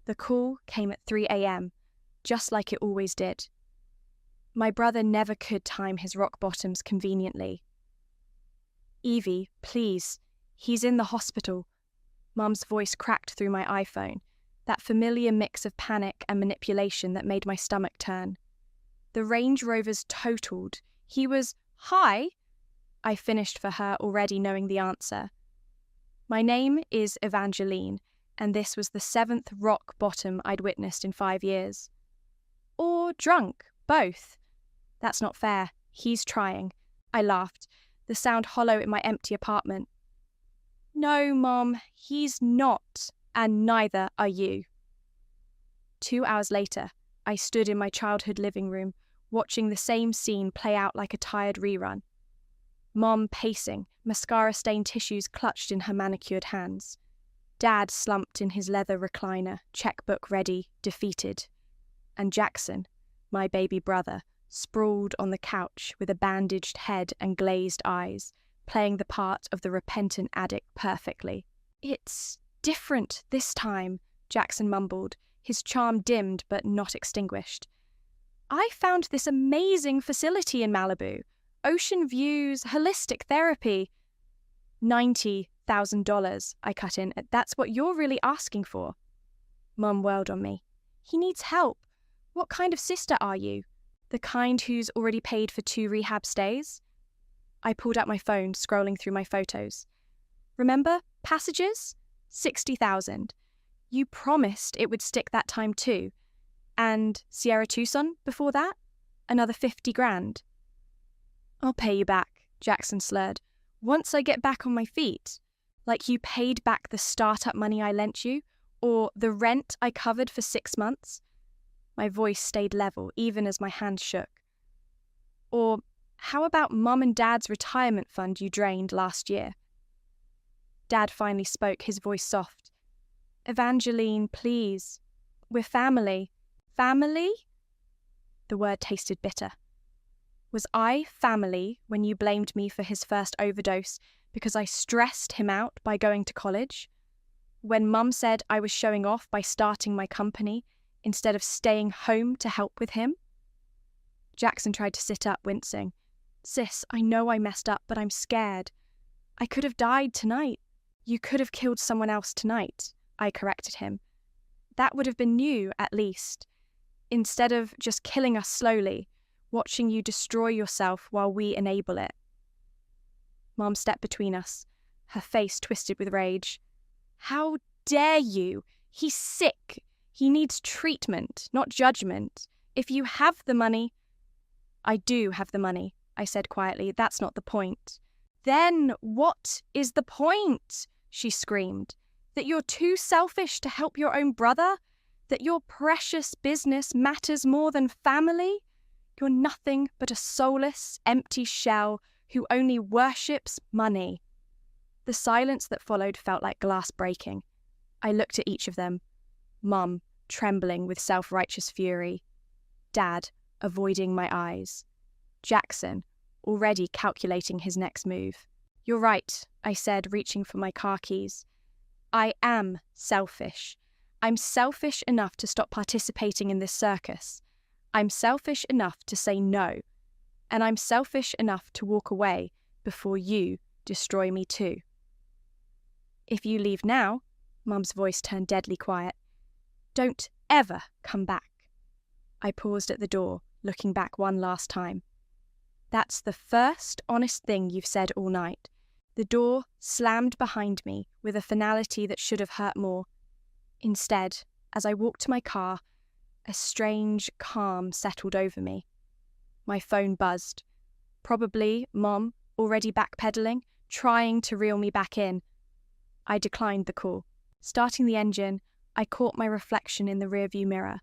The call came at 3 a.m., just like it always did. My brother never could time his rock bottoms conveniently. "Evie, please, he's in the hospital." Mum's voice cracked through my iPhone, that familiar mix of panic and manipulation that made my stomach turn. "The Range Rover's totaled. He was, hi?" I finished for her, already knowing the answer. My name is Evangeline, and this was the 7th rock bottom I'd witnessed in 5 years. Or drunk, both. That's not fair. He's trying. I laughed, the sound hollow in my empty apartment. "No, Mom, he's not, and neither are you." 2 hours later, I stood in my childhood living room, watching the same scene play out like a tired rerun. Mom pacing, mascara-stained tissues clutched in her manicured hands. Dad slumped in his leather recliner, checkbook ready, defeated. And Jackson, my baby brother, sprawled on the couch with a bandaged head and glazed eyes, playing the part of the repentant addict perfectly. "It's different this time," Jackson mumbled, his charm dimmed but not extinguished. "I found this amazing facility in Malibu. Ocean views, holistic therapy." $90,000, I cut in. "That's what you're really asking for." Mum whirled on me. "He needs help. What kind of sister are you? The kind who's already paid for 2 rehab stays?" I pulled out my phone, scrolling through my photos. "Remember Passages? 60,000. You promised it would stick that time too. And Sierra Tucson before that? Another 50 grand. "I'll pay you back," Jackson slurred. "Once I get back on my feet. Like you paid back the startup money I lent you, or the rent I covered for 6 months." My voice stayed level, even as my hand shook. "Or how about Mum and Dad's retirement fund you drained last year?" Dad finally spoke, his voice soft. "Evangeline, please. We're family." "Family?" The word tasted bitter. Was I family when you blamed me for his first overdose because I stressed him out by going to college? When Mum said I was showing off by starting my company instead of staying home to help with him? Jackson tried to sit up, wincing. "Sis, I know I messed up, but I'm scared. I could have died tonight. You could have killed someone else tonight," I corrected him. "That would have been new, at least. Instead of just killing us slowly, watching you destroy yourself while we enable it." Mom stepped between us, her face twisted with rage. "How dare you? He's sick. He needs treatment, not judgment. If you have the money—" "I do have the money," I said quietly. "That's not the point." "Then what is the point?" she screamed. "That you're too selfish to help your own brother? That your precious business matters more than family? You're nothing but a soulless, empty shell who only worships money." The silence that followed felt like glass breaking. I looked at each of them. Mum, trembling with self-righteous fury. Dad, avoiding my eyes. Jackson, already calculating his next move. "You're right," I said, reaching for my car keys. "I am selfish. I'm selfish enough to stop participating in this circus. I'm selfish enough to say no. And I'm selfish enough to walk away before you destroy me too." "If you leave now," Mum's voice turned deadly quiet, "don't ever come back." I paused at the door, looking back one last time. "That's the first honest thing you've said all night." The door slammed behind me with a finality that should have hurt more. Instead, as I walked to my car, a strange calm settled over me. My phone buzzed. Probably Mom, already backpedaling, trying to reel me back in. I declined the call. Starting the engine, I caught my reflection in the rearview mirror.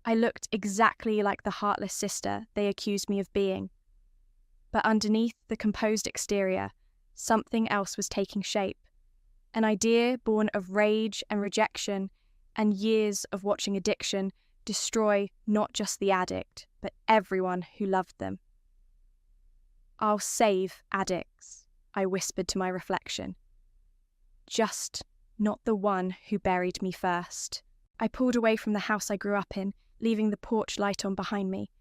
I looked exactly like the heartless sister they accused me of being. But underneath the composed exterior, something else was taking shape. An idea born of rage and rejection and years of watching addiction destroy not just the addict, but everyone who loved them. "I'll save addicts," I whispered to my reflection. "Just not the one who buried me first." I pulled away from the house I grew up in, leaving the porch light on behind me.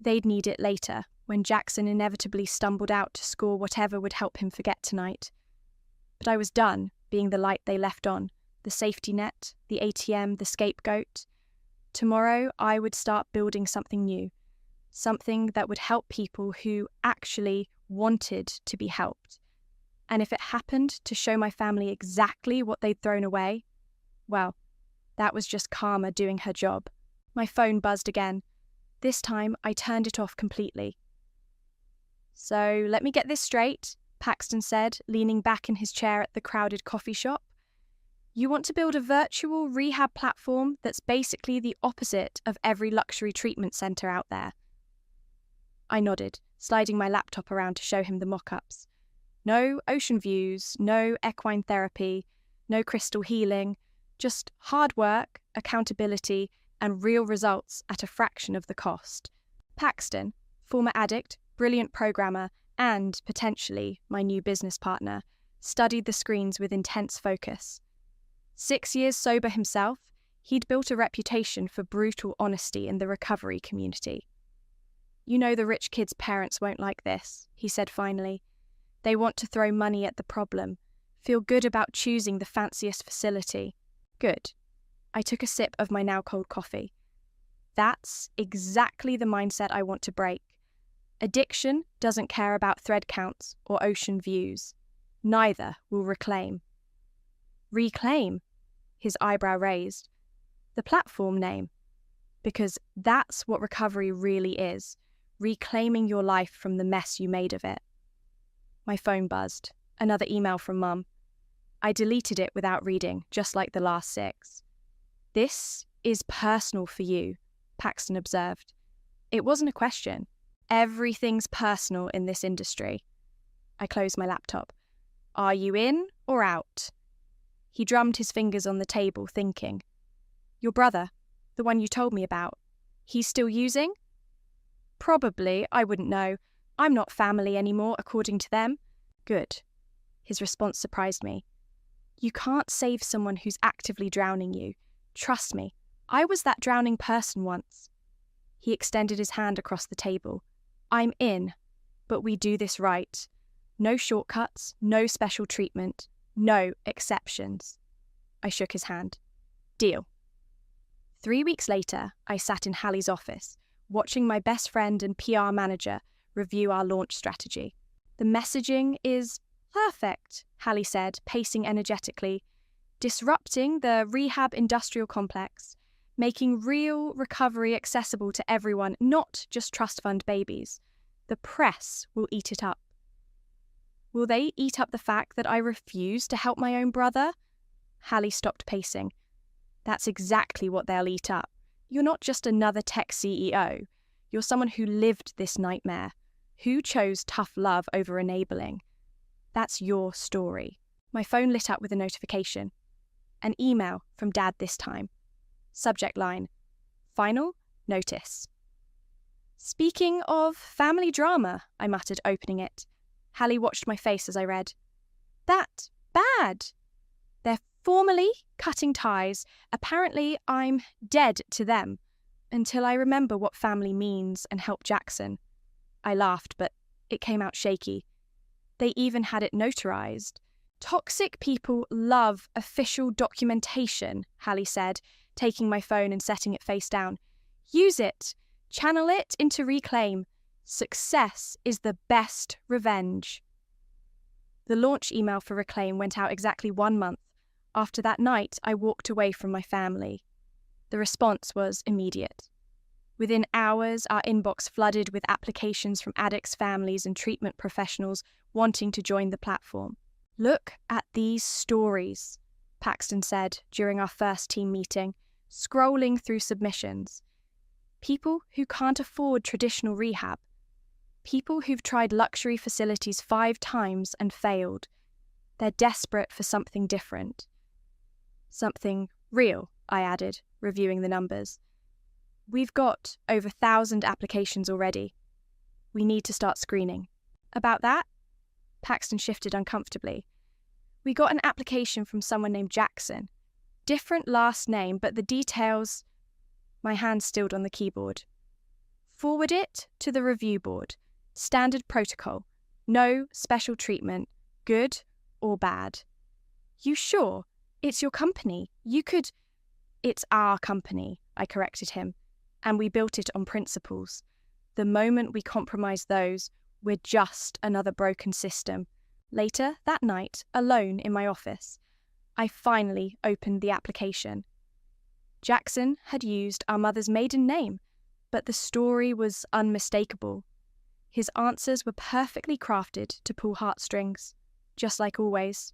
They'd need it later, when Jackson inevitably stumbled out to score whatever would help him forget tonight. But I was done being the light they left on, the safety net, the ATM, the scapegoat. Tomorrow I would start building something new, something that would help people who actually wanted to be helped. And if it happened to show my family exactly what they'd thrown away, well, that was just karma doing her job. My phone buzzed again. This time I turned it off completely. "So let me get this straight," Paxton said, leaning back in his chair at the crowded coffee shop. "You want to build a virtual rehab platform that's basically the opposite of every luxury treatment centre out there." I nodded, sliding my laptop around to show him the mock-ups. No ocean views, no equine therapy, no crystal healing, just hard work, accountability, and real results at a fraction of the cost. Paxton, former addict, brilliant programmer, and, potentially, my new business partner, studied the screens with intense focus. 6 years sober himself, he'd built a reputation for brutal honesty in the recovery community. "You know the rich kids' parents won't like this," he said finally. "They want to throw money at the problem, feel good about choosing the fanciest facility." Good. I took a sip of my now cold coffee. That's exactly the mindset I want to break. Addiction doesn't care about thread counts or ocean views. Neither will Reclaim. Reclaim? His eyebrow raised. The platform name. Because that's what recovery really is. Reclaiming your life from the mess you made of it. My phone buzzed. Another email from Mum. I deleted it without reading, just like the last 6. "This is personal for you," Paxton observed. It wasn't a question. Everything's personal in this industry. I closed my laptop. "Are you in or out?" He drummed his fingers on the table, thinking. "Your brother, the one you told me about, he's still using?" "Probably, I wouldn't know. I'm not family anymore, according to them." "Good." His response surprised me. "You can't save someone who's actively drowning you. Trust me, I was that drowning person once." He extended his hand across the table. "I'm in, but we do this right. No shortcuts, no special treatment, no exceptions." I shook his hand. "Deal." 3 weeks later, I sat in Hallie's office, watching my best friend and PR manager review our launch strategy. "The messaging is perfect," Hallie said, pacing energetically. "Disrupting the rehab industrial complex, making real recovery accessible to everyone, not just trust fund babies. The press will eat it up." "Will they eat up the fact that I refuse to help my own brother?" Hallie stopped pacing. "That's exactly what they'll eat up. You're not just another tech CEO. You're someone who lived this nightmare, who chose tough love over enabling. That's your story." My phone lit up with a notification. An email from Dad this time. Subject line: "Final notice." "Speaking of family drama," I muttered, opening it. Hallie watched my face as I read. "That bad. They're formally cutting ties. Apparently I'm dead to them. Until I remember what family means and help Jackson." I laughed, but it came out shaky. "They even had it notarized." "Toxic people love official documentation," Hallie said, taking my phone and setting it face down. "Use it. Channel it into Reclaim. Success is the best revenge." The launch email for Reclaim went out exactly 1 month. After that night, I walked away from my family. The response was immediate. Within hours, our inbox flooded with applications from addicts' families and treatment professionals wanting to join the platform. "Look at these stories," Paxton said during our first team meeting, scrolling through submissions. "People who can't afford traditional rehab. People who've tried luxury facilities 5 times and failed. They're desperate for something different." "Something real," I added, reviewing the numbers. "We've got over 1,000 applications already. We need to start screening." "About that?" Paxton shifted uncomfortably. "We got an application from someone named Jackson. Different last name, but the details... My hand stilled on the keyboard. Forward it to the review board. Standard protocol. No special treatment. Good or bad. You sure? It's your company. You could... It's our company, I corrected him. And we built it on principles. The moment we compromise those, we're just another broken system. Later that night, alone in my office, I finally opened the application. Jackson had used our mother's maiden name, but the story was unmistakable. His answers were perfectly crafted to pull heartstrings, just like always.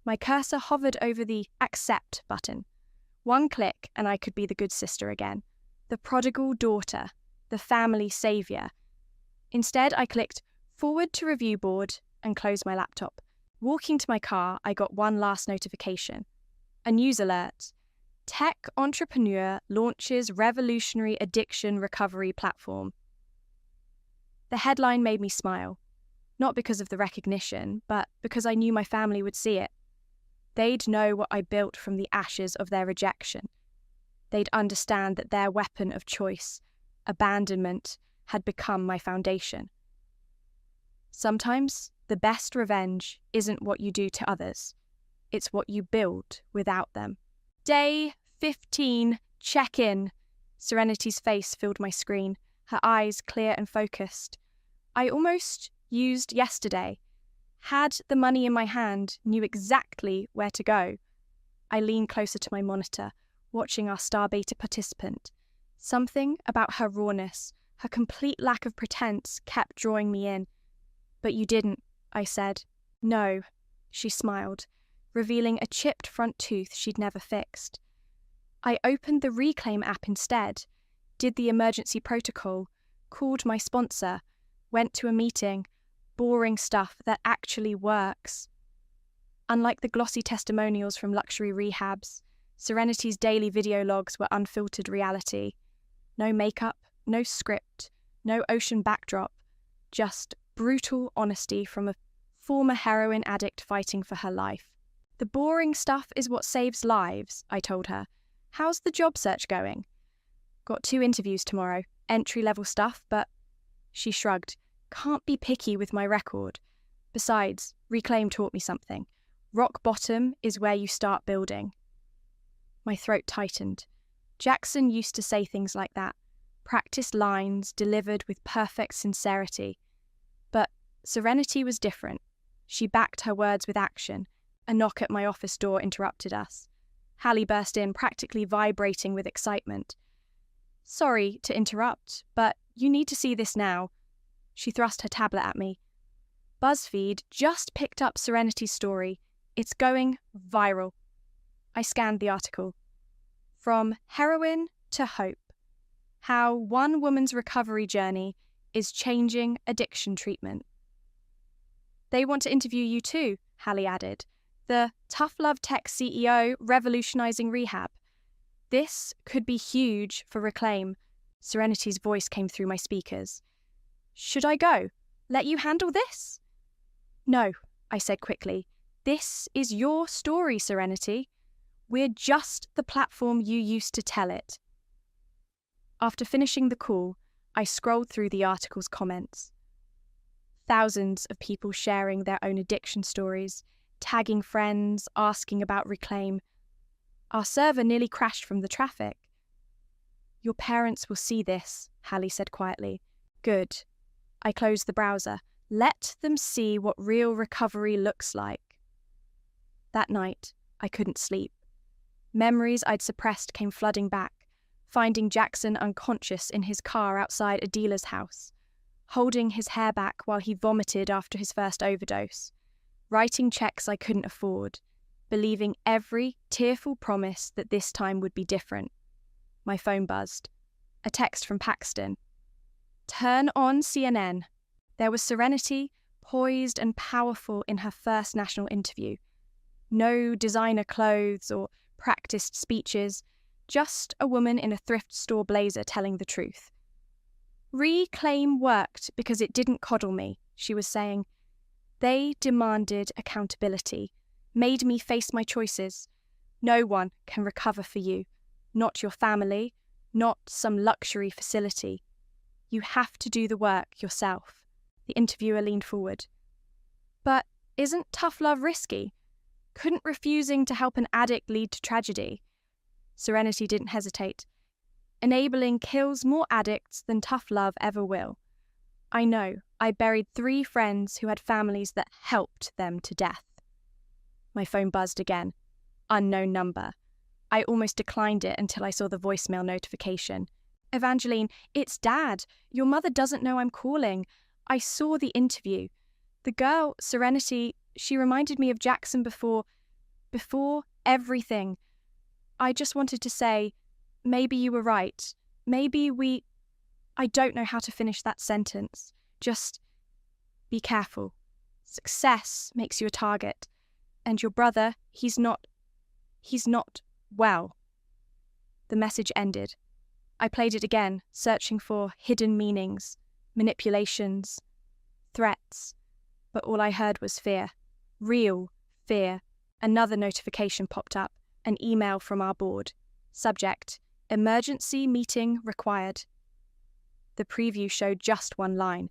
My cursor hovered over the Accept button. One click and I could be the good sister again, the prodigal daughter, the family saviour. Instead, I clicked Forward to Review Board and closed my laptop. Walking to my car, I got one last notification. A news alert. Tech entrepreneur launches revolutionary addiction recovery platform. The headline made me smile, not because of the recognition, but because I knew my family would see it. They'd know what I built from the ashes of their rejection. They'd understand that their weapon of choice, abandonment, had become my foundation. Sometimes the best revenge isn't what you do to others. It's what you build without them. Day 15, check-in. Serenity's face filled my screen, her eyes clear and focused. I almost used yesterday. Had the money in my hand, knew exactly where to go. I leaned closer to my monitor, watching our Star Beta participant. Something about her rawness, her complete lack of pretense, kept drawing me in. But you didn't, I said. No, she smiled, revealing a chipped front tooth she'd never fixed. I opened the Reclaim app instead, did the emergency protocol, called my sponsor, went to a meeting. Boring stuff that actually works. Unlike the glossy testimonials from luxury rehabs, Serenity's daily video logs were unfiltered reality. No makeup, no script, no ocean backdrop, just brutal honesty from a former heroin addict fighting for her life. The boring stuff is what saves lives, I told her. How's the job search going? Got 2 interviews tomorrow, entry-level stuff, but... She shrugged. Can't be picky with my record. Besides, Reclaim taught me something. Rock bottom is where you start building. My throat tightened. Jackson used to say things like that. Practiced lines delivered with perfect sincerity. But Serenity was different. She backed her words with action. A knock at my office door interrupted us. Hallie burst in, practically vibrating with excitement. Sorry to interrupt, but you need to see this now. She thrust her tablet at me. BuzzFeed just picked up Serenity's story. It's going viral. I scanned the article. From heroin to hope. How one woman's recovery journey is changing addiction treatment. They want to interview you too, Hallie added. The Tough Love Tech CEO revolutionizing rehab. This could be huge for Reclaim. Serenity's voice came through my speakers. Should I go? Let you handle this? No, I said quickly. This is your story, Serenity. We're just the platform you used to tell it. After finishing the call, I scrolled through the article's comments. Thousands of people sharing their own addiction stories, tagging friends, asking about Reclaim. Our server nearly crashed from the traffic. Your parents will see this, Hallie said quietly. Good. I closed the browser. Let them see what real recovery looks like. That night, I couldn't sleep. Memories I'd suppressed came flooding back, finding Jackson unconscious in his car outside a dealer's house, holding his hair back while he vomited after his first overdose, writing checks I couldn't afford, believing every tearful promise that this time would be different. My phone buzzed. A text from Paxton. Turn on CNN. There was Serenity, poised and powerful in her first national interview. No designer clothes or practiced speeches, just a woman in a thrift store blazer telling the truth. Reclaim worked because it didn't coddle me, she was saying. They demanded accountability, made me face my choices. No one can recover for you, not your family, not some luxury facility. You have to do the work yourself. The interviewer leaned forward. But isn't tough love risky? Couldn't refusing to help an addict lead to tragedy? Serenity didn't hesitate. Enabling kills more addicts than tough love ever will. I know, I buried 3 friends who had families that helped them to death. My phone buzzed again. Unknown number. I almost declined it until I saw the voicemail notification. Evangeline, it's Dad. Your mother doesn't know I'm calling. I saw the interview. The girl, Serenity, she reminded me of Jackson before everything. I just wanted to say, maybe you were right. I don't know how to finish that sentence. Just be careful. Success makes you a target. And your brother, he's not well. The message ended. I played it again, searching for hidden meanings, manipulations, threats. But all I heard was fear. Real fear. Another notification popped up, an email from our board. Subject: emergency meeting required. The preview showed just one line.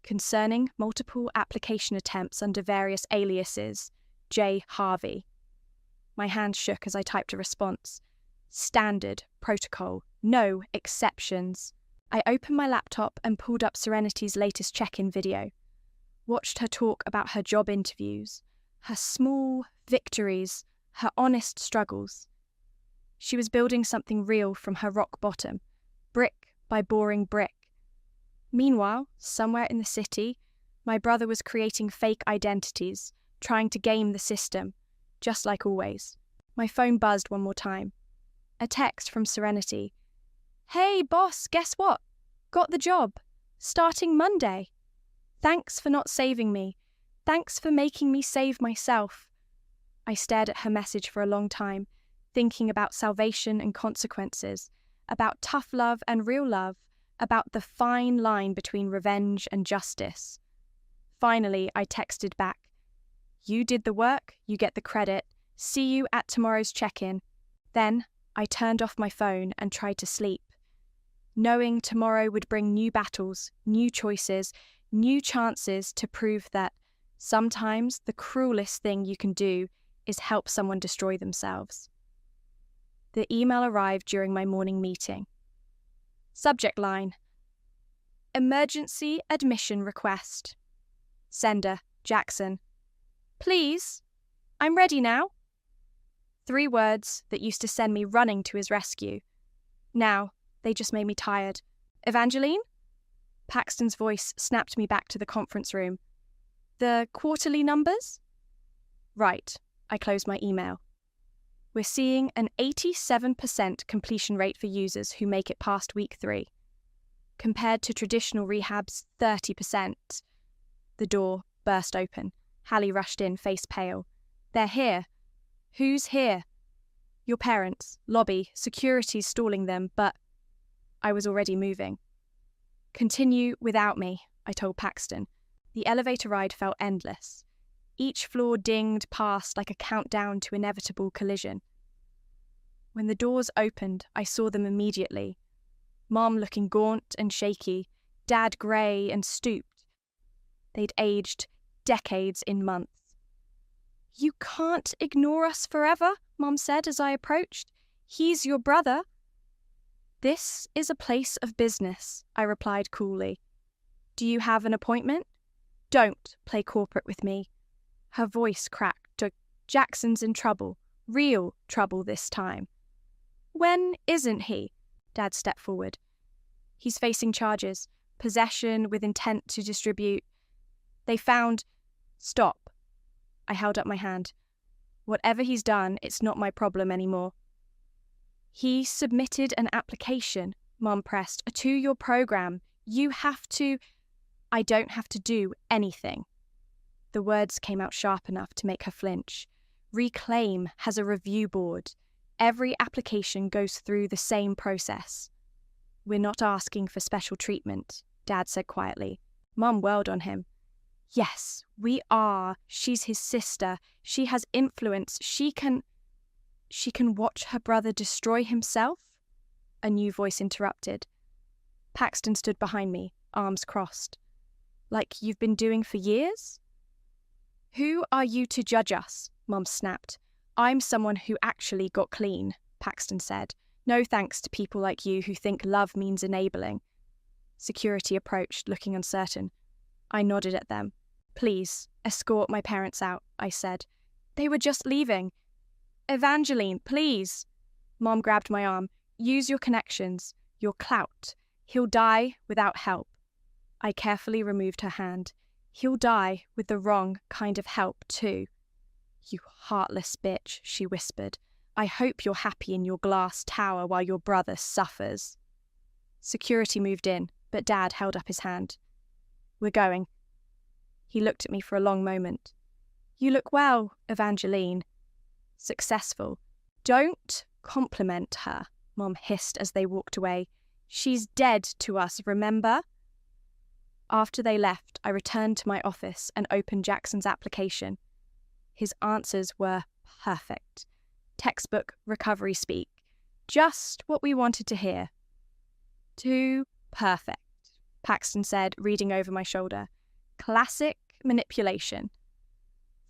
Concerning multiple application attempts under various aliases, J. Harvey. My hand shook as I typed a response. Standard protocol. No exceptions. I opened my laptop and pulled up Serenity's latest check-in video. Watched her talk about her job interviews, her small victories, her honest struggles. She was building something real from her rock bottom, brick by boring brick. Meanwhile, somewhere in the city, my brother was creating fake identities, trying to game the system, just like always. My phone buzzed one more time. A text from Serenity. Hey, boss, guess what? Got the job. Starting Monday. Thanks for not saving me. Thanks for making me save myself. I stared at her message for a long time, thinking about salvation and consequences, about tough love and real love, about the fine line between revenge and justice. Finally, I texted back. You did the work, you get the credit. See you at tomorrow's check-in. Then I turned off my phone and tried to sleep, knowing tomorrow would bring new battles, new choices, new chances to prove that sometimes the cruelest thing you can do is help someone destroy themselves. The email arrived during my morning meeting. Subject line: emergency admission request. Sender: Jackson. Please, I'm ready now. 3 words that used to send me running to his rescue. Now, they just made me tired. Evangeline? Paxton's voice snapped me back to the conference room. The quarterly numbers? Right, I closed my email. We're seeing an 87% completion rate for users who make it past week 3, compared to traditional rehab's 30%. The door burst open. Hallie rushed in, face pale. They're here. Who's here? Your parents. Lobby. Security's stalling them, but I was already moving. Continue without me, I told Paxton. The elevator ride felt endless. Each floor dinged past like a countdown to inevitable collision. When the doors opened, I saw them immediately. Mom looking gaunt and shaky, Dad grey and stooped. They'd aged decades in months. You can't ignore us forever, Mom said as I approached. He's your brother. This is a place of business, I replied coolly. Do you have an appointment? Don't play corporate with me. Her voice cracked. Jackson's in trouble. Real trouble this time. When isn't he? Dad stepped forward. He's facing charges. Possession with intent to distribute. They found... Stop. I held up my hand. Whatever he's done, it's not my problem anymore. He submitted an application, Mom pressed, to your program. You have to... I don't have to do anything. The words came out sharp enough to make her flinch. Reclaim has a review board. Every application goes through the same process. We're not asking for special treatment, Dad said quietly. Mom whirled on him. Yes, we are. She's his sister. She has influence. She can... She can watch her brother destroy himself? A new voice interrupted. Paxton stood behind me, arms crossed. Like you've been doing for years? Who are you to judge us? Mum snapped. I'm someone who actually got clean, Paxton said. No thanks to people like you who think love means enabling. Security approached, looking uncertain. I nodded at them. Please, escort my parents out, I said. They were just leaving. Evangeline, please. Mom grabbed my arm. Use your connections, your clout. He'll die without help. I carefully removed her hand. He'll die with the wrong kind of help, too. You heartless bitch, she whispered. I hope you're happy in your glass tower while your brother suffers. Security moved in, but Dad held up his hand. We're going. He looked at me for a long moment. You look well, Evangeline. Successful. Don't compliment her, Mom hissed as they walked away. She's dead to us, remember? After they left, I returned to my office and opened Jackson's application. His answers were perfect. Textbook recovery speak. Just what we wanted to hear. Too perfect, Paxton said, reading over my shoulder. Classic manipulation.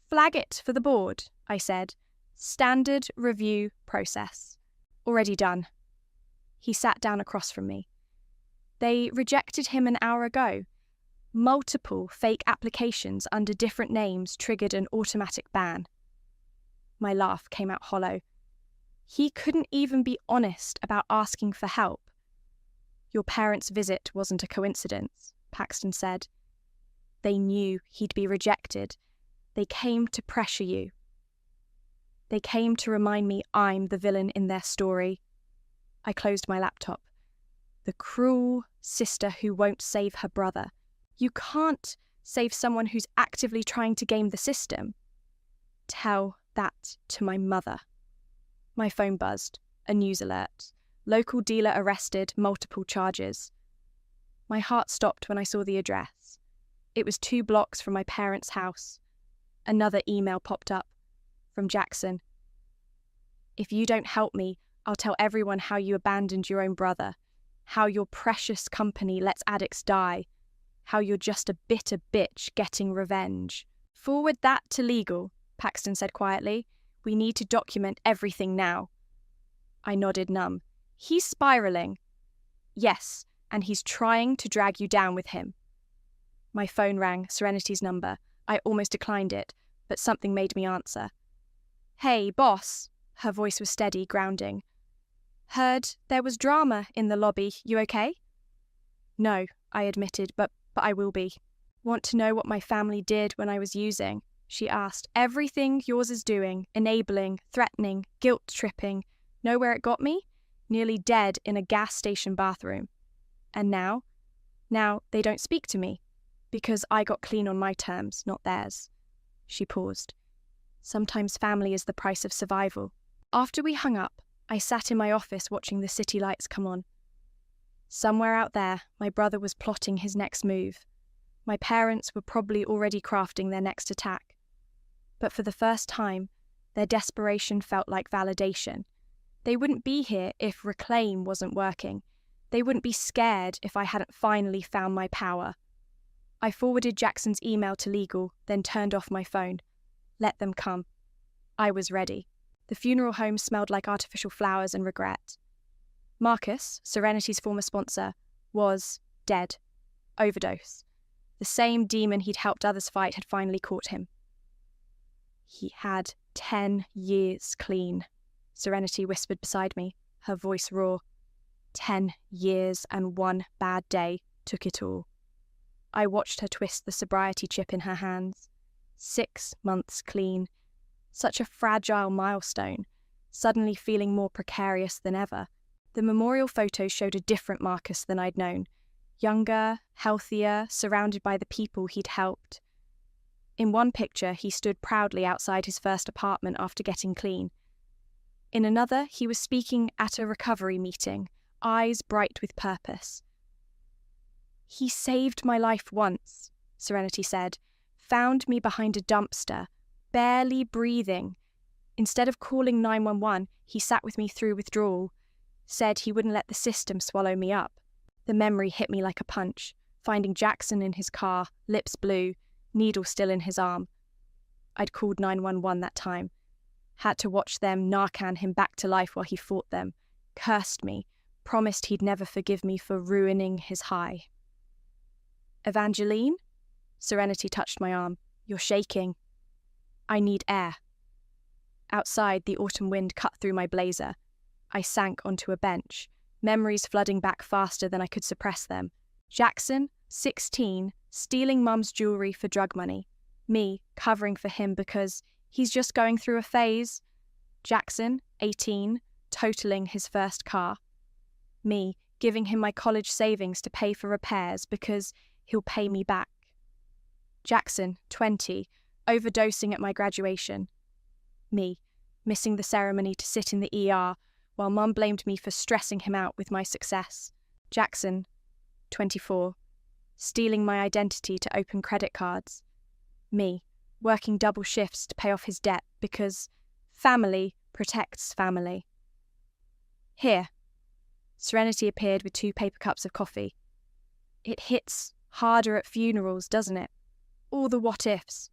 Flag it for the board, I said. Standard review process. Already done. He sat down across from me. They rejected him an hour ago. Multiple fake applications under different names triggered an automatic ban. My laugh came out hollow. He couldn't even be honest about asking for help. Your parents' visit wasn't a coincidence, Paxton said. They knew he'd be rejected. They came to pressure you. They came to remind me I'm the villain in their story. I closed my laptop. The cruel sister who won't save her brother. You can't save someone who's actively trying to game the system. Tell that to my mother. My phone buzzed. A news alert. Local dealer arrested, multiple charges. My heart stopped when I saw the address. It was 2 blocks from my parents' house. Another email popped up. From Jackson. If you don't help me, I'll tell everyone how you abandoned your own brother. How your precious company lets addicts die. How you're just a bitter bitch getting revenge. Forward that to legal, Paxton said quietly. We need to document everything now. I nodded numb. He's spiraling. Yes, and he's trying to drag you down with him. My phone rang, Serenity's number. I almost declined it, but something made me answer. Hey, boss. Her voice was steady, grounding. Heard there was drama in the lobby. You okay? No, I admitted, but I will be. Want to know what my family did when I was using? She asked. Everything yours is doing, enabling, threatening, guilt-tripping. Know where it got me? Nearly dead in a gas station bathroom. And now? Now they don't speak to me. Because I got clean on my terms, not theirs. She paused. Sometimes family is the price of survival. After we hung up, I sat in my office watching the city lights come on. Somewhere out there, my brother was plotting his next move. My parents were probably already crafting their next attack. But for the first time, their desperation felt like validation. They wouldn't be here if Reclaim wasn't working. They wouldn't be scared if I hadn't finally found my power. I forwarded Jackson's email to legal, then turned off my phone. Let them come. I was ready. The funeral home smelled like artificial flowers and regret. Marcus, Serenity's former sponsor, was dead. Overdose. The same demon he'd helped others fight had finally caught him. He had 10 years clean, Serenity whispered beside me, her voice raw. 10 years and 1 bad day took it all. I watched her twist the sobriety chip in her hands. 6 months clean. Such a fragile milestone, suddenly feeling more precarious than ever. The memorial photos showed a different Marcus than I'd known. Younger, healthier, surrounded by the people he'd helped. In one picture, he stood proudly outside his first apartment after getting clean. In another, he was speaking at a recovery meeting, eyes bright with purpose. He saved my life once, Serenity said. Found me behind a dumpster, barely breathing. Instead of calling 911, he sat with me through withdrawal, said he wouldn't let the system swallow me up. The memory hit me like a punch, finding Jackson in his car, lips blue, needle still in his arm. I'd called 911 that time. Had to watch them Narcan him back to life while he fought them, cursed me, promised he'd never forgive me for ruining his high. Evangeline? Serenity touched my arm. You're shaking. I need air. Outside, the autumn wind cut through my blazer. I sank onto a bench, memories flooding back faster than I could suppress them. Jackson, 16, stealing Mum's jewelry for drug money. Me, covering for him because he's just going through a phase. Jackson, 18, totaling his first car. Me, giving him my college savings to pay for repairs because he'll pay me back. Jackson, 20, overdosing at my graduation. Me, missing the ceremony to sit in the ER while Mum blamed me for stressing him out with my success. Jackson, 24, stealing my identity to open credit cards. Me, working double shifts to pay off his debt because family protects family. Here. Serenity appeared with 2 paper cups of coffee. It hits harder at funerals, doesn't it? All the what-ifs.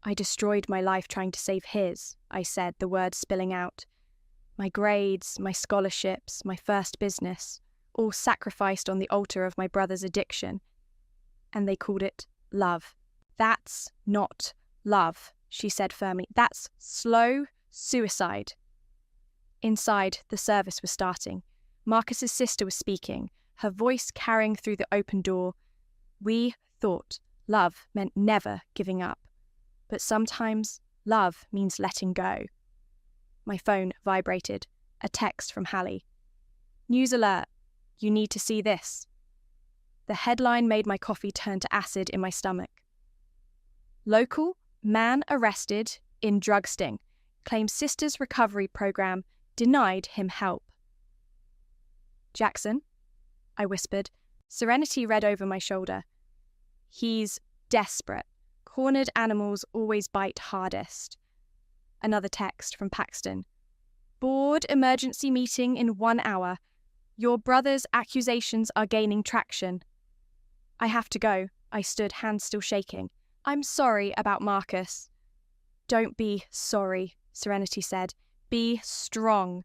I destroyed my life trying to save his, I said, the words spilling out. My grades, my scholarships, my first business, all sacrificed on the altar of my brother's addiction. And they called it love. That's not love, she said firmly. That's slow suicide. Inside, the service was starting. Marcus's sister was speaking, her voice carrying through the open door. We thought love meant never giving up. But sometimes love means letting go. My phone vibrated. A text from Hallie. News alert. You need to see this. The headline made my coffee turn to acid in my stomach. Local man arrested in drug sting. Claims sister's recovery program denied him help. Jackson, I whispered. Serenity read over my shoulder. He's desperate. Cornered animals always bite hardest. Another text from Paxton. Board emergency meeting in 1 hour. Your brother's accusations are gaining traction. I have to go. I stood, hands still shaking. I'm sorry about Marcus. Don't be sorry, Serenity said. Be strong.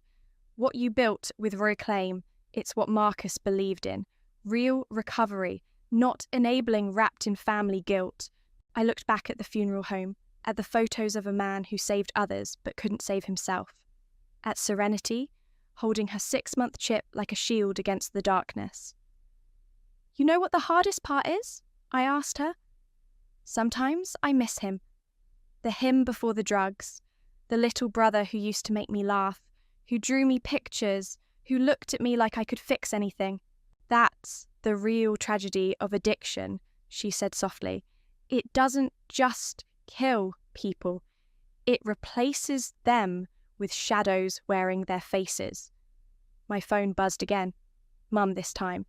What you built with Reclaim, it's what Marcus believed in. Real recovery, not enabling wrapped in family guilt. I looked back at the funeral home, at the photos of a man who saved others but couldn't save himself. At Serenity, holding her 6-month chip like a shield against the darkness. You know what the hardest part is? I asked her. Sometimes I miss him. The him before the drugs. The little brother who used to make me laugh, who drew me pictures, who looked at me like I could fix anything. That's the real tragedy of addiction, she said softly. It doesn't just kill people. It replaces them with shadows wearing their faces. My phone buzzed again. Mum this time.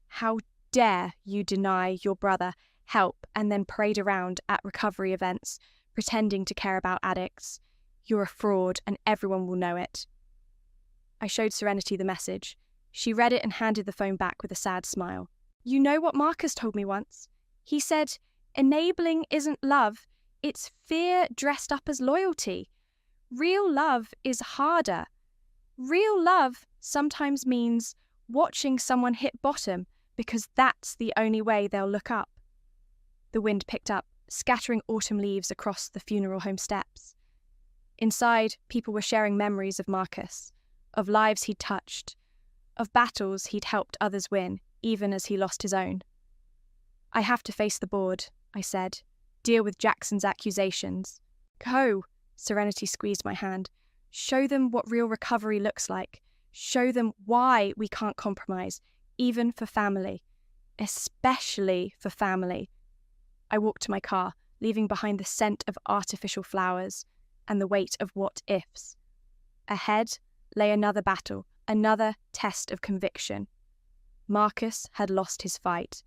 How dare you deny your brother help and then parade around at recovery events, pretending to care about addicts. You're a fraud and everyone will know it. I showed Serenity the message. She read it and handed the phone back with a sad smile. You know what Marcus told me once? He said, enabling isn't love, it's fear dressed up as loyalty. Real love is harder. Real love sometimes means watching someone hit bottom because that's the only way they'll look up. The wind picked up, scattering autumn leaves across the funeral home steps. Inside, people were sharing memories of Marcus, of lives he'd touched, of battles he'd helped others win, even as he lost his own. I have to face the board, I said, deal with Jackson's accusations. Go, Serenity squeezed my hand. Show them what real recovery looks like. Show them why we can't compromise, even for family. Especially for family. I walked to my car, leaving behind the scent of artificial flowers and the weight of what-ifs. Ahead lay another battle, another test of conviction. Marcus had lost his fight,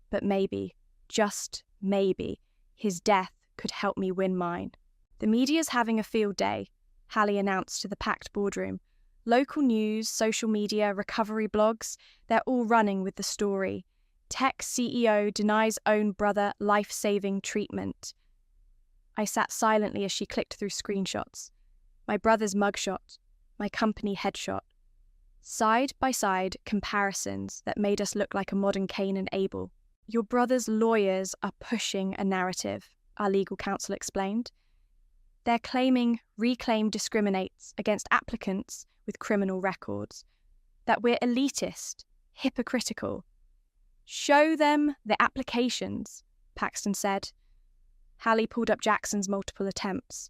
but maybe, just maybe, his death could help me win mine. The media's having a field day. Hallie announced to the packed boardroom. Local news, social media, recovery blogs, they're all running with the story. Tech CEO denies own brother life-saving treatment. I sat silently as she clicked through screenshots. My brother's mugshot, my company headshot. Side-by-side comparisons that made us look like a modern Cain and Abel. Your brother's lawyers are pushing a narrative, our legal counsel explained. They're claiming Reclaim discriminates against applicants with criminal records, that we're elitist, hypocritical. Show them the applications, Paxton said. Hallie pulled up Jackson's multiple attempts.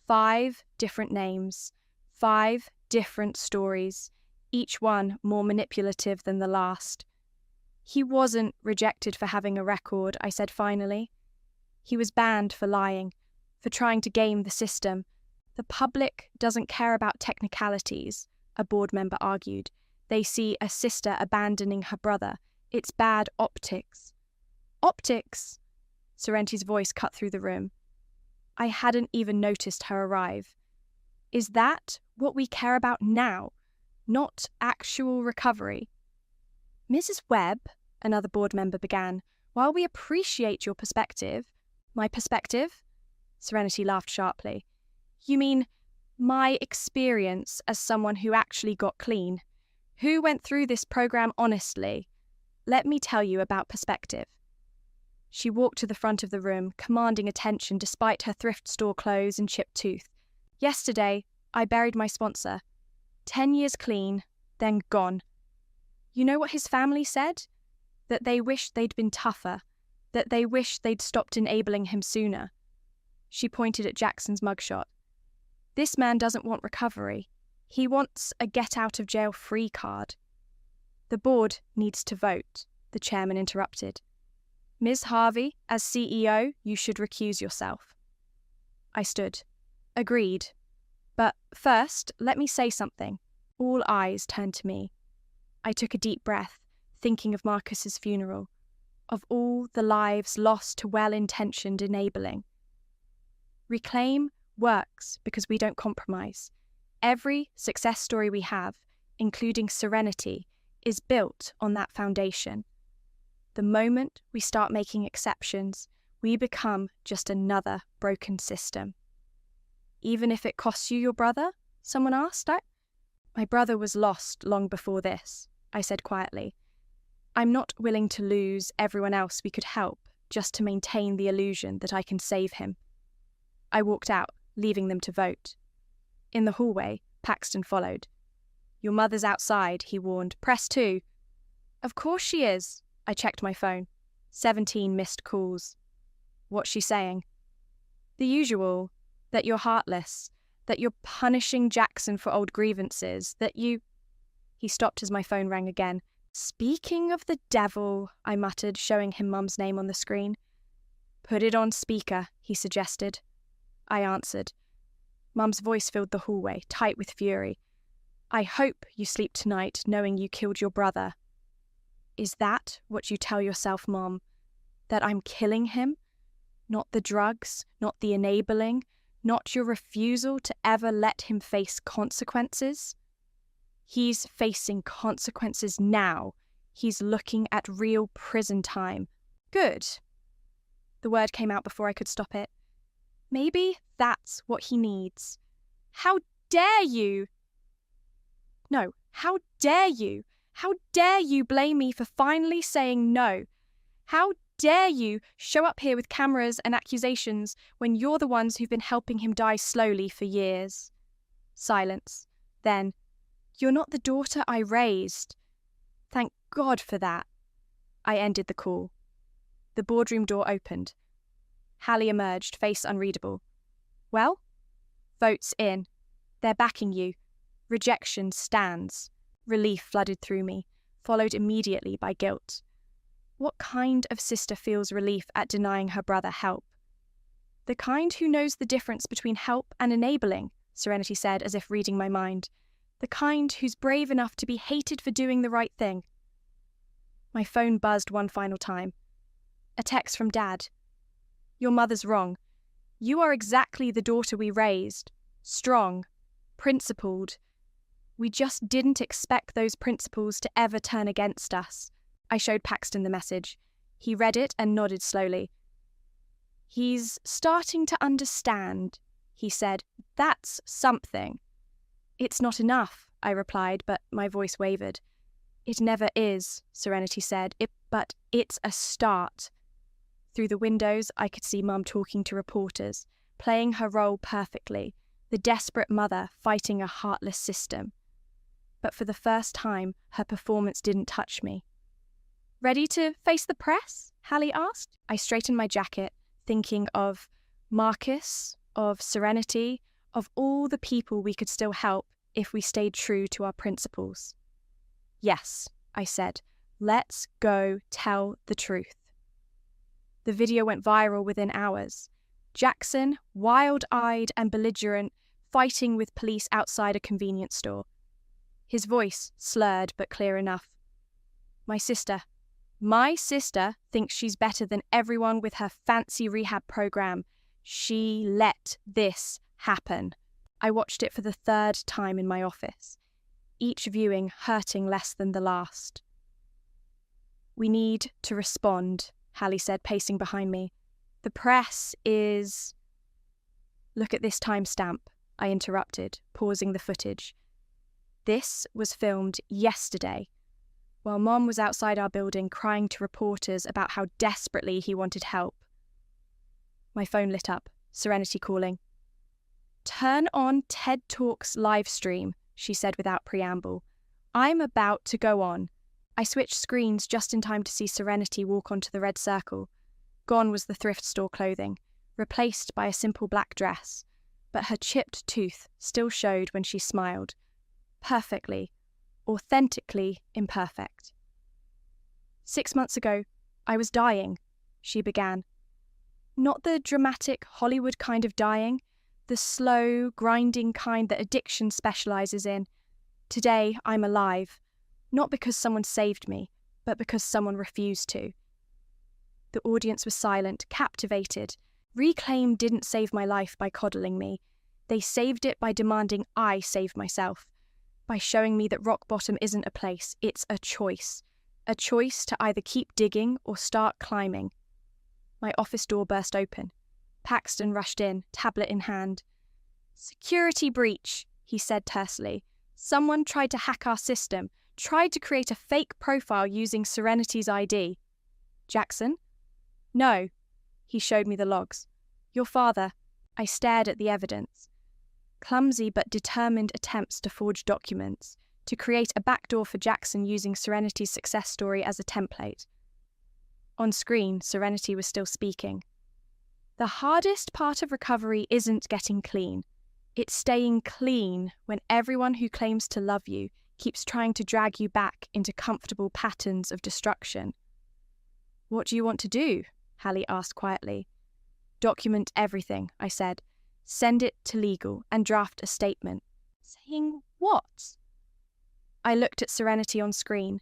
5 different names, 5 different stories, each one more manipulative than the last. He wasn't rejected for having a record, I said finally. He was banned for lying, for trying to game the system. The public doesn't care about technicalities, a board member argued. They see a sister abandoning her brother. It's bad optics. Optics? Sorrenti's voice cut through the room. I hadn't even noticed her arrive. Is that what we care about now? Not actual recovery? Mrs. Webb, another board member began, while we appreciate your perspective. My perspective? Serenity laughed sharply. You mean my experience as someone who actually got clean, who went through this program honestly. Let me tell you about perspective. She walked to the front of the room, commanding attention despite her thrift store clothes and chipped tooth. Yesterday, I buried my sponsor. 10 years clean, then gone. You know what his family said? That they wished they'd been tougher, that they wished they'd stopped enabling him sooner. She pointed at Jackson's mugshot. This man doesn't want recovery. He wants a get-out-of-jail-free card. The board needs to vote, the chairman interrupted. Ms. Harvey, as CEO, you should recuse yourself. I stood. Agreed. But first, let me say something. All eyes turned to me. I took a deep breath, thinking of Marcus's funeral, of all the lives lost to well-intentioned enabling. Reclaim works because we don't compromise. Every success story we have, including Serenity, is built on that foundation. The moment we start making exceptions, we become just another broken system. Even if it costs you your brother? Someone asked. My brother was lost long before this, I said quietly. I'm not willing to lose everyone else we could help just to maintain the illusion that I can save him. I walked out, leaving them to vote. In the hallway, Paxton followed. Your mother's outside, he warned. Press 2. Of course she is. I checked my phone. 17 missed calls. What's she saying? The usual. That you're heartless. That you're punishing Jackson for old grievances. That you... He stopped as my phone rang again. Speaking of the devil, I muttered, showing him Mum's name on the screen. Put it on speaker, he suggested. I answered. Mum's voice filled the hallway, tight with fury. I hope you sleep tonight knowing you killed your brother. Is that what you tell yourself, Mom? That I'm killing him? Not the drugs, not the enabling, not your refusal to ever let him face consequences? He's facing consequences now. He's looking at real prison time. Good. The word came out before I could stop it. Maybe that's what he needs. How dare you? No, how dare you? How dare you blame me for finally saying no? How dare you show up here with cameras and accusations when you're the ones who've been helping him die slowly for years? Silence. Then, you're not the daughter I raised. Thank God for that. I ended the call. The boardroom door opened. Hallie emerged, face unreadable. Well? Votes in. They're backing you. Rejection stands. Relief flooded through me, followed immediately by guilt. What kind of sister feels relief at denying her brother help? The kind who knows the difference between help and enabling, Serenity said, as if reading my mind. The kind who's brave enough to be hated for doing the right thing. My phone buzzed one final time. A text from Dad. Your mother's wrong. You are exactly the daughter we raised. Strong, principled. We just didn't expect those principles to ever turn against us. I showed Paxton the message. He read it and nodded slowly. He's starting to understand, he said. That's something. It's not enough, I replied, but my voice wavered. It never is, Serenity said, but it's a start. Through the windows, I could see Mum talking to reporters, playing her role perfectly, the desperate mother fighting a heartless system. But for the first time, her performance didn't touch me. Ready to face the press? Hallie asked. I straightened my jacket, thinking of Marcus, of Serenity, of all the people we could still help if we stayed true to our principles. Yes, I said, let's go tell the truth. The video went viral within hours. Jackson, wild-eyed and belligerent, fighting with police outside a convenience store. His voice slurred but clear enough. My sister thinks she's better than everyone with her fancy rehab program. She let this happen. I watched it for the third time in my office, each viewing hurting less than the last. We need to respond, Hallie said, pacing behind me. The press is... Look at this timestamp, I interrupted, pausing the footage. This was filmed yesterday, while Mom was outside our building crying to reporters about how desperately he wanted help. My phone lit up, Serenity calling. Turn on TED Talks live stream, she said without preamble. I'm about to go on. I switched screens just in time to see Serenity walk onto the red circle. Gone was the thrift store clothing, replaced by a simple black dress, but her chipped tooth still showed when she smiled. Perfectly, authentically imperfect. 6 months ago, I was dying, she began. Not the dramatic Hollywood kind of dying, the slow, grinding kind that addiction specializes in. Today, I'm alive, not because someone saved me, but because someone refused to. The audience was silent, captivated. Reclaim didn't save my life by coddling me. They saved it by demanding I save myself, by showing me that rock bottom isn't a place, it's a choice to either keep digging or start climbing. My office door burst open. Paxton rushed in, tablet in hand. Security breach, he said tersely. Someone tried to hack our system, tried to create a fake profile using Serenity's ID. Jackson? No. He showed me the logs. Your father. I stared at the evidence. Clumsy but determined attempts to forge documents, to create a backdoor for Jackson using Serenity's success story as a template. On screen, Serenity was still speaking. The hardest part of recovery isn't getting clean. It's staying clean when everyone who claims to love you keeps trying to drag you back into comfortable patterns of destruction. What do you want to do? Hallie asked quietly. Document everything, I said. Send it to legal and draft a statement. Saying what? I looked at Serenity on screen,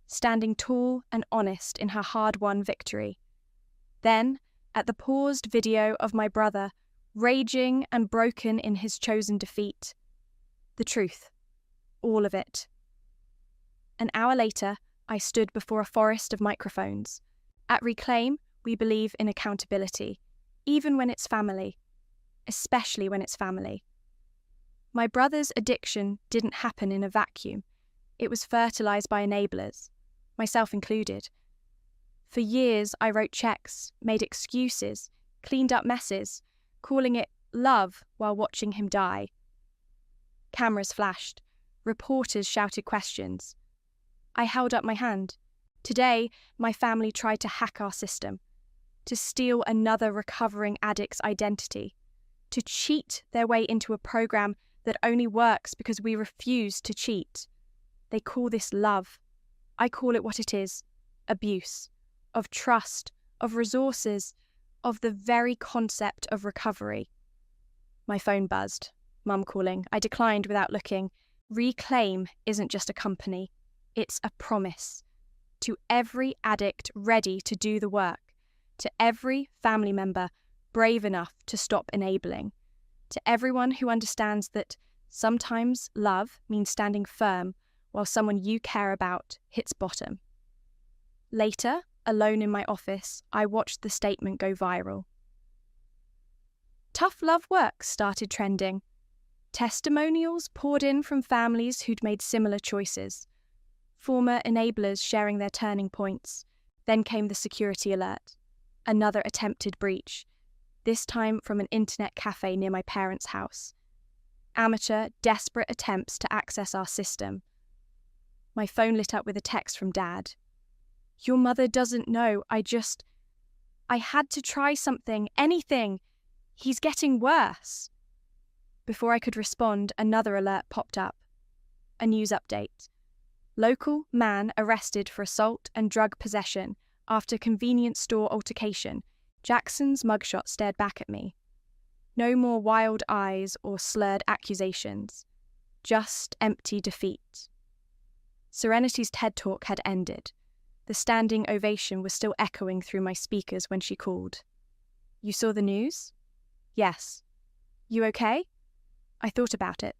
standing tall and honest in her hard-won victory. Then, at the paused video of my brother, raging and broken in his chosen defeat. The truth. All of it. An hour later, I stood before a forest of microphones. At Reclaim, we believe in accountability, even when it's family, especially when it's family. My brother's addiction didn't happen in a vacuum. It was fertilized by enablers, myself included. For years, I wrote checks, made excuses, cleaned up messes, calling it love while watching him die. Cameras flashed. Reporters shouted questions. I held up my hand. Today, my family tried to hack our system, to steal another recovering addict's identity, to cheat their way into a program that only works because we refuse to cheat. They call this love. I call it what it is, abuse, of trust, of resources, of the very concept of recovery. My phone buzzed. Mum calling. I declined without looking. Reclaim isn't just a company. It's a promise. To every addict ready to do the work. To every family member brave enough to stop enabling. To everyone who understands that Sometimes love means standing firm while someone you care about hits bottom. Later, alone in my office, I watched the statement go viral. Tough love works started trending. Testimonials poured in from families who'd made similar choices. Former enablers sharing their turning points. Then came the security alert. Another attempted breach, this time from an internet cafe near my parents' house. Amateur, desperate attempts to access our system. My phone lit up with a text from Dad. Your mother doesn't know, I had to try something, anything. He's getting worse. Before I could respond, another alert popped up. A news update. Local man arrested for assault and drug possession after convenience store altercation. Jackson's mugshot stared back at me. No more wild eyes or slurred accusations. Just empty defeat. Serenity's TED Talk had ended. The standing ovation was still echoing through my speakers when she called. You saw the news? Yes. You okay? I thought about it.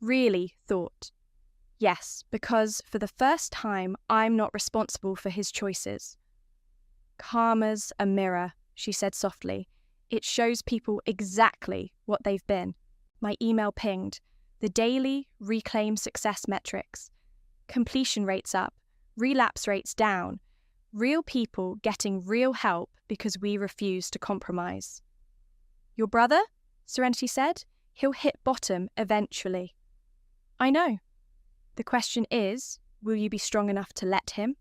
Really thought. Yes, because for the first time, I'm not responsible for his choices. Karma's a mirror, she said softly. It shows people exactly what they've been. My email pinged. The daily reclaim success metrics. Completion rates up. Relapse rates down. Real people getting real help because we refuse to compromise. Your brother? Serenity said. He'll hit bottom eventually. I know. The question is, will you be strong enough to let him?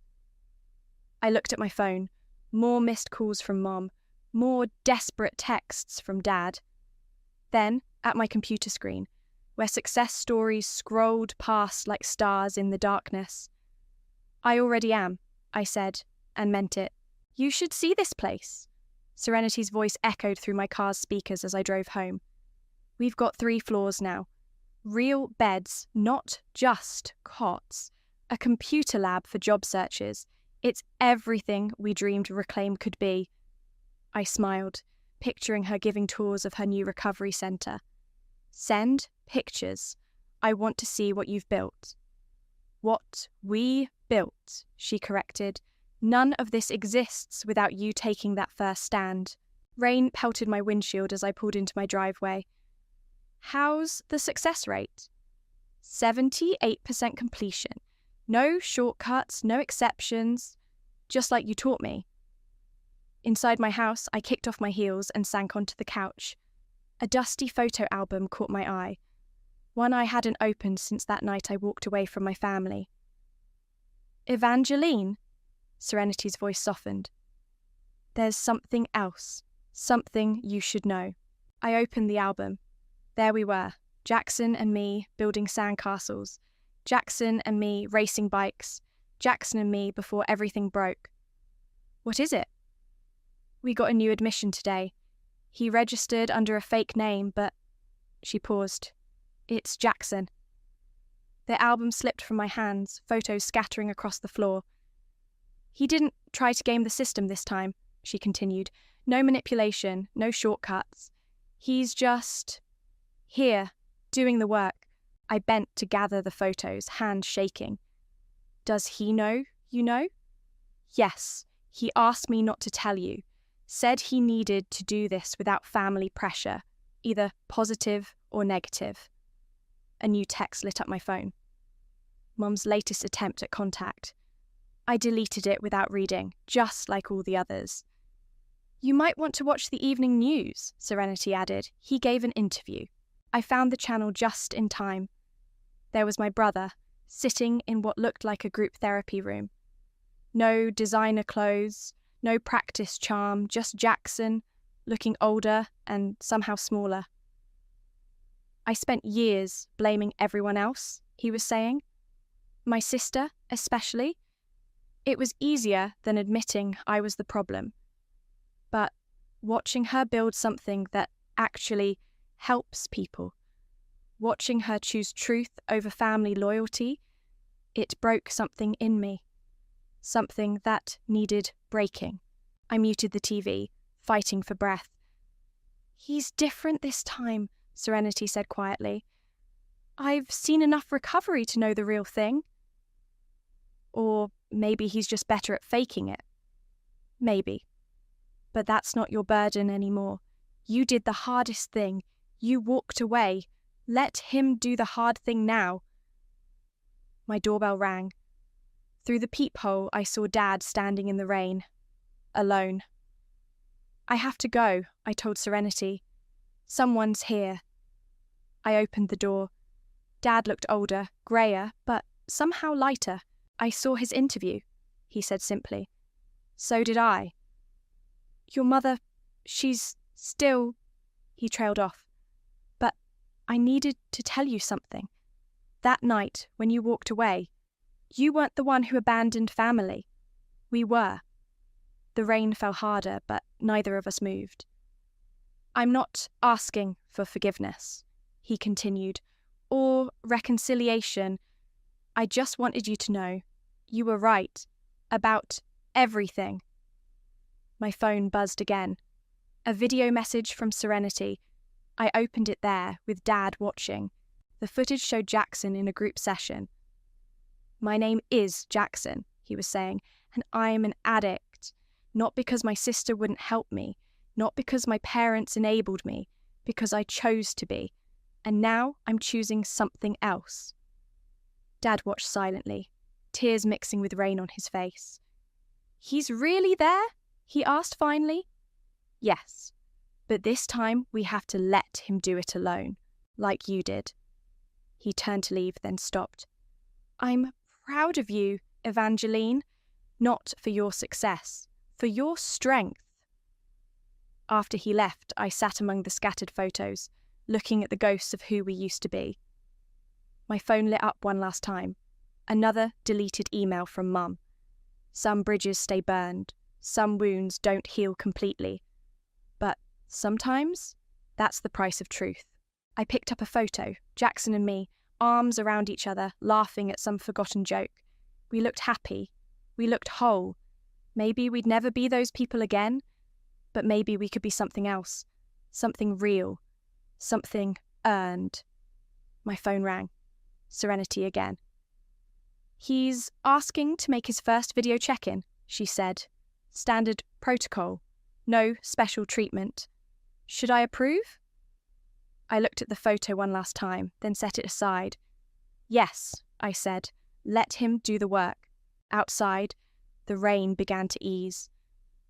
I looked at my phone. More missed calls from Mom. More desperate texts from Dad. Then, at my computer screen, where success stories scrolled past like stars in the darkness. I already am, I said, and meant it. You should see this place. Serenity's voice echoed through my car's speakers as I drove home. We've got 3 floors now. Real beds, not just cots. A computer lab for job searches. It's everything we dreamed Reclaim could be. I smiled, picturing her giving tours of her new recovery centre. Send pictures. I want to see what you've built. What we built, she corrected. None of this exists without you taking that first stand. Rain pelted my windshield as I pulled into my driveway. How's the success rate? 78% completion. No shortcuts, no exceptions, just like you taught me. Inside my house, I kicked off my heels and sank onto the couch. A dusty photo album caught my eye, one I hadn't opened since that night I walked away from my family. Evangeline? Serenity's voice softened. There's something else, something you should know. I opened the album. There we were, Jackson and me building sandcastles, Jackson and me racing bikes, Jackson and me before everything broke. What is it? We got a new admission today. He registered under a fake name, but... She paused. It's Jackson. The album slipped from my hands, photos scattering across the floor. He didn't try to game the system this time, she continued. No manipulation, no shortcuts. He's just... here, doing the work. I bent to gather the photos, hands shaking. Does he know you know? Yes, he asked me not to tell you. Said he needed to do this without family pressure, either positive or negative. A new text lit up my phone. Mum's latest attempt at contact. I deleted it without reading, just like all the others. You might want to watch the evening news, Serenity added. He gave an interview. I found the channel just in time. There was my brother, sitting in what looked like a group therapy room. No designer clothes, no practice charm, just Jackson, looking older and somehow smaller. I spent years blaming everyone else, he was saying. My sister, especially. It was easier than admitting I was the problem. But watching her build something that actually helps people, watching her choose truth over family loyalty, it broke something in me. Something that needed breaking. I muted the TV, fighting for breath. He's different this time, Serenity said quietly. I've seen enough recovery to know the real thing. Or maybe he's just better at faking it. Maybe. But that's not your burden anymore. You did the hardest thing. You walked away. Let him do the hard thing now. My doorbell rang. Through the peephole, I saw Dad standing in the rain, alone. I have to go, I told Serenity. Someone's here. I opened the door. Dad looked older, greyer, but somehow lighter. I saw his interview, he said simply. So did I. Your mother, she's still... He trailed off. But I needed to tell you something. That night, when you walked away, you weren't the one who abandoned family. We were. The rain fell harder, but neither of us moved. I'm not asking for forgiveness, he continued, or reconciliation. I just wanted you to know you were right about everything. My phone buzzed again. A video message from Serenity. I opened it there, with Dad watching. The footage showed Jackson in a group session. My name is Jackson, he was saying, and I'm an addict. Not because my sister wouldn't help me, not because my parents enabled me, because I chose to be. And now I'm choosing something else. Dad watched silently, tears mixing with rain on his face. He's really there? He asked finally. Yes, but this time we have to let him do it alone, like you did. He turned to leave, then stopped. I'm proud of you, Evangeline, not for your success, for your strength. After he left, I sat among the scattered photos, looking at the ghosts of who we used to be. My phone lit up one last time. Another deleted email from Mum. Some bridges stay burned, some wounds don't heal completely. But sometimes, that's the price of truth. I picked up a photo, Jackson and me, arms around each other, laughing at some forgotten joke. We looked happy. We looked whole. Maybe we'd never be those people again, but maybe we could be something else, something real, something earned. My phone rang. Serenity again. He's asking to make his first video check-in, she said. Standard protocol. No special treatment. Should I approve? I looked at the photo one last time, then set it aside. Yes, I said. Let him do the work. Outside, the rain began to ease.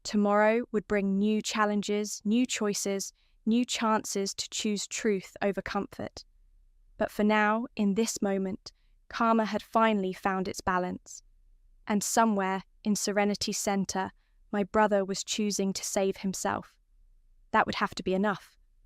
Tomorrow would bring new challenges, new choices, new chances to choose truth over comfort. But for now, in this moment, karma had finally found its balance. And somewhere in Serenity's center, my brother was choosing to save himself. That would have to be enough.